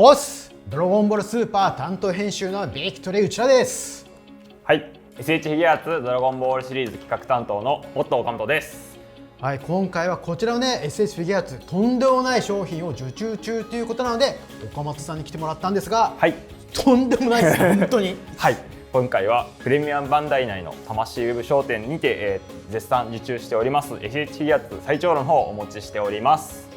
おっす、ドラゴンボールスーパー担当編集のビクトリー内田です。はい、SH フィギュアーツドラゴンボールシリーズ企画担当のモットー岡本です。はい、今回はこちらのね SH フィギュアーツとんでもない商品を受注中ということなので岡本さんに来てもらったんですが、はい、とんでもないです本当にはい、今回はプレミアムバンダイ内の魂ウェブ商店にて、絶賛受注しております SH フィギュアーツ最長炉の方をお持ちしております。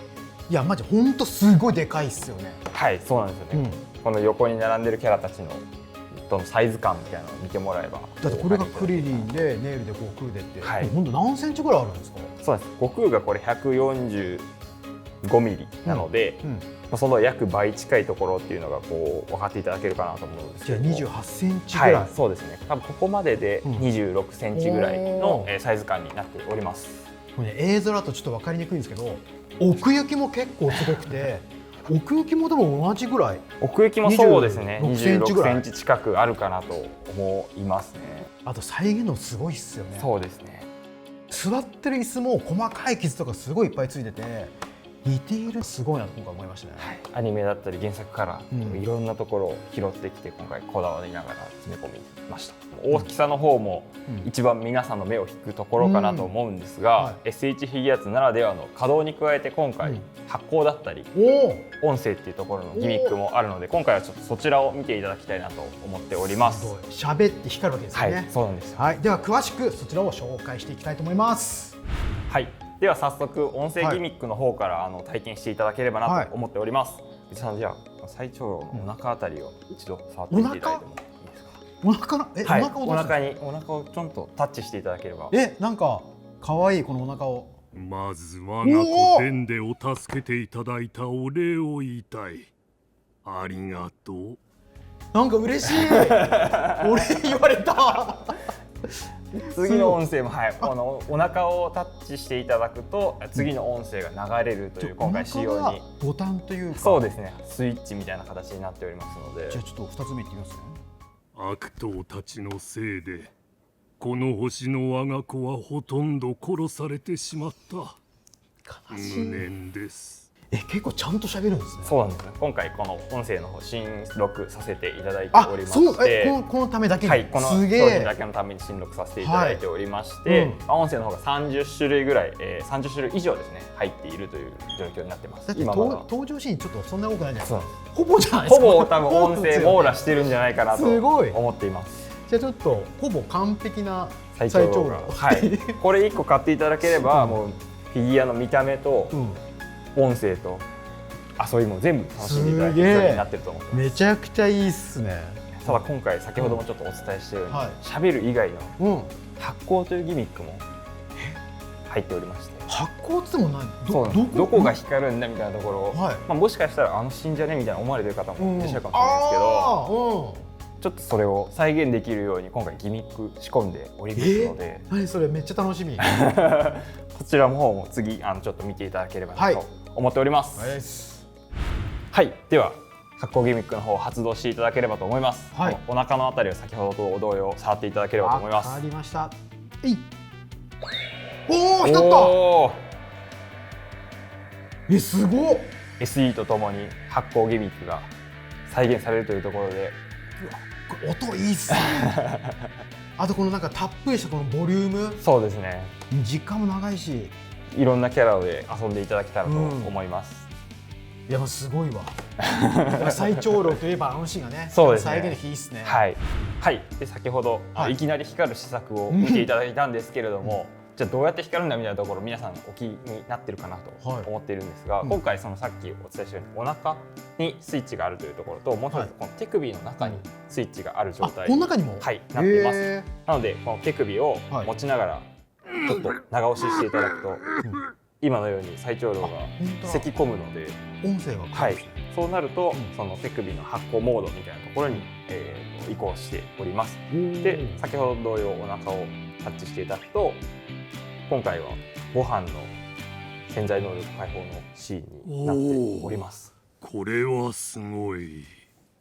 いやマジ本当すごいでかいっすよね。はい、そうなんですよね、この横に並んでるキャラたちのサイズ感みたいなのを見てもらえば。だってこれがクリリンでネイルで悟空でって、はい、本当何センチぐらいあるんですか？そうです。悟空がこれ145ミリなので、その約倍近いところっていうのがこう分かっていただけるかなと思うんですけども。じゃあ28センチぐらい、はい、そうですね。多分ここまでで26センチぐらいのサイズ感になっております。これ、ね、映像だとちょっと分かりにくいんですけど、奥行きも結構すごくて奥行きもでも同じぐらい、奥行きもそうですね、26センチ近くあるかなと思いますね。あと再現度すごいっすよね。そうですね。座ってる椅子も細かい傷とかすごいいっぱいついてて、ディテールすごいなと今回思いましたね。はい、アニメだったり原作からいろんなところを拾ってきて今回こだわりながら詰め込みました。大きさの方も一番皆さんの目を引くところかなと思うんですが、SH フィギュアーツならではの稼働に加えて今回発光だったり音声っていうところのギミックもあるので、今回はちょっとそちらを見ていただきたいなと思っております。喋って光るわけですよね。はい、そうなんですよ。はい、では詳しくそちらを紹介していきたいと思います。はい、では早速音声ギミックの方から体験していただければなと思っております。内田さん、じゃあ最長老のお腹あたりを一度触ってみていただいてもいいですか？お腹、はい、お腹をちょんとタッチしていただければ。なんか可愛いこのお腹を。まず我が子伝でお助けていただいたお礼を言いたい。ありがとう。なんか嬉しい俺言われた次の音声も、はい、お腹をタッチしていただくと次の音声が流れるという今回仕様に。ボタンというか、そうですね、スイッチみたいな形になっておりますので。じゃあちょっと2つ目いってみますね。悪党たちのせいでこの星の我が子はほとんど殺されてしまった。無念です。結構ちゃんと喋るんですね。そうなんですね。今回この音声の方新録させていただいておりまして、このためだけに、はい、この商品だけのために新録させていただいておりまして、音声の方が30種類ぐらい、30種類以上ですね入っているという状況になってます。だって登場シーンちょっとそんな多くないじゃないですか。ほぼじゃないですか。ほぼ多分音声網羅してるんじゃないかなと思っています。じゃあちょっとほぼ完璧な最長老、はい、これ1個買っていただければもうフィギュアの見た目と音声と遊びも全部楽しんでいただけるようになってると思ってます。めちゃくちゃいいっすね。ただ今回先ほどもちょっとお伝えしたように喋る以外の発光というギミックも入っておりまして。発光ってもない、どこが光るんだみたいなところを、もしかしたらあの信者ねみたいな思われてる方もいらっしゃるかもしれないですけど、ちょっとそれを再現できるように今回ギミック仕込んでおりますので、何それめっちゃ楽しみこちらの方も次ちょっと見ていただければなと思っております。はい、では発光ギミックの方を発動していただければと思います。お腹のあたりを先ほどと同様触っていただければと思います。わかりました。おお、光った。すごっ。 SE とともに発光ギミックが再現されるというところで、これ音いいっすねあとこのなんかたっぷりしたこのボリューム。そうですね、時間も長いしいろんなキャラで遊んでいただけたらと思います。いやすごいわ最長老といえばあのシーンがね、そうですね、再現できいいっすね。はい、はい、で先ほど、いきなり光る施策を見ていただいたんですけれども、じゃあどうやって光るんだみたいなところ皆さんお気になってるかなと思っているんですが、今回そのさっきお伝えしたようにお腹にスイッチがあるというところと、もう一つこの手首の中にスイッチがある状態に、なっています。なのでこの手首を持ちながらちょっと長押ししていただくと、今のように最長老が咳き込むので音声が、そうなるとその手首の発光モードみたいなところに移行しております。で先ほど同様お腹をタッチしていただくと、今回はご飯の潜在能力解放のシーンになっております。これはすごい。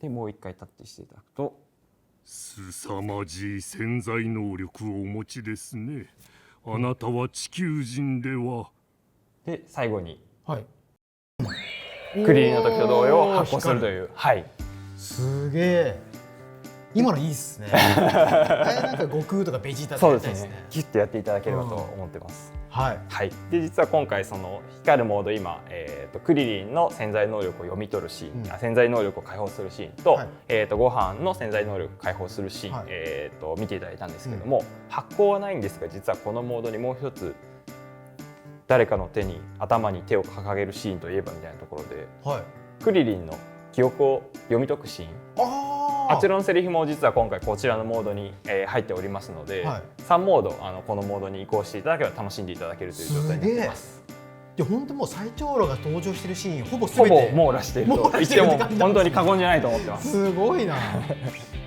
でもう一回タッチしていただくと、凄まじい潜在能力をお持ちですね。あなたは地球人では。で最後にクリリンの時と同様発光するという。はい。すげえ。今のいいっすね。なんか悟空とかベジータとかやりたいですね。ギュッとやっていただければと思ってます。はい。はい。で実は今回その光るモード今クリリンの潜在能力を読み取るシーン、潜在能力を解放するシーンと、ご飯の潜在能力を解放するシーン、見ていただいたんですけども、発光はないんですが実はこのモードにもう一つ誰かの頭に手を掲げるシーンといえばみたいなところで、クリリンの記憶を読み解くシーン。あちらのセリフも実は今回こちらのモードに入っておりますので、3モードこのモードに移行していただければ楽しんでいただけるという状態になっています。で本当もう最長老が登場しているシーンほぼ全て網羅していると言っても本当に過言じゃないと思ってます。すごいな。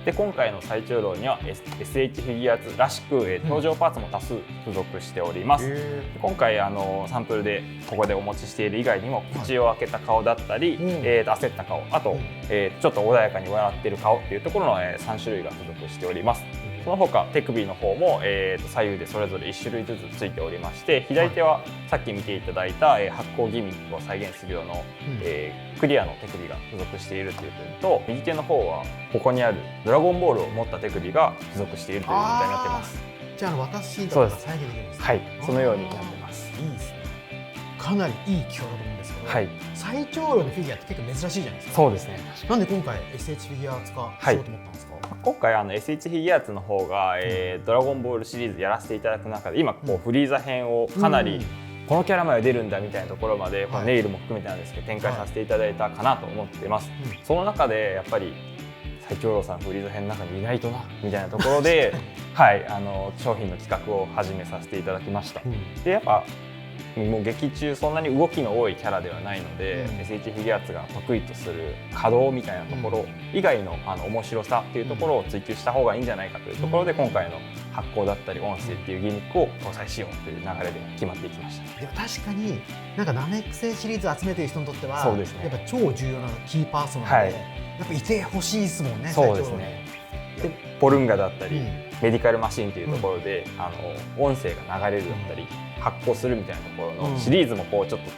で今回の最長老には SH フィギュアーズらしく登場パーツも多数付属しております。今回サンプルでここでお持ちしている以外にも口を開けた顔だったり、焦った顔、あと、ちょっと穏やかに笑っている顔っていうところの3種類が付属しております。その他手首の方も、左右でそれぞれ1種類ずつついておりまして、左手はさっき見ていただいた、発光ギミックを再現するような、クリアの手首が付属しているという点と、右手の方はここにあるドラゴンボールを持った手首が付属しているという状態になっています。じゃあ私シーンとかが再現できるんですか？はい、そのようになってます。いいですね。かなりいい企画だと思うんですけど、最長老のフィギュアって結構珍しいじゃないですか。そうですね。なんで今回 SH フィギュアーツ化しようと思ったんですか？今回SH フィギュアーツの方が、ドラゴンボールシリーズやらせていただく中で今こうフリーザ編をかなり、このキャラまで出るんだみたいなところまで、ネイルも含めてなんですけど展開させていただいたかなと思っています。その中でやっぱり最長老さんフリーザ編の中にいないとなみたいなところで、商品の企画を始めさせていただきました。でやっぱもう劇中そんなに動きの多いキャラではないので、SH フィギュアーツが得意とする稼働みたいなところ以外の面白さっていうところを追求した方がいいんじゃないかというところで、今回の発光だったり音声っていうギミックを搭載しようという流れで決まっていきました。でも確かになんかナメック星シリーズを集めている人にとっては、そうですね、やっぱ超重要なキーパーソンなので、やっぱいてほしいですもんね。そうですね。でポルンガだったり、メディカルマシンというところで、音声が流れるだったり、発光するみたいなところのシリーズもこうちょっと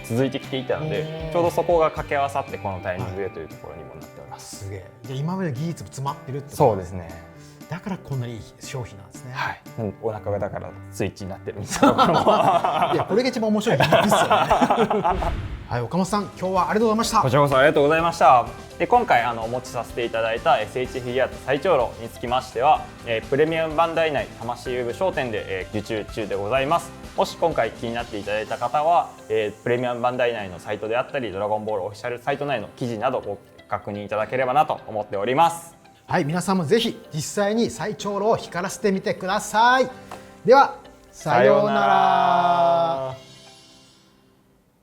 続いてきていたので、ちょうどそこが掛け合わさってこのタイミングでというところにもなっております。すげえ。じゃあ今までの技術も詰まってるってことそうですね。だからこんなにいい商品なんですね。はい。お腹がだからスイッチになってるんですけど。いやこれが一番面白いギミックですよね。はい、岡本さん、今日はありがとうございました。こちらこそありがとうございました。で今回お持ちさせていただいた SH フィギュアーツ最長老につきましては、プレミアムバンダイ内魂ウェブ商店で、受注中でございます。もし今回気になっていただいた方は、プレミアムバンダイ内のサイトであったり、ドラゴンボールオフィシャルサイト内の記事などご確認いただければなと思っております。はい、皆さんもぜひ実際に最長老を光らせてみてください。では、さようなら。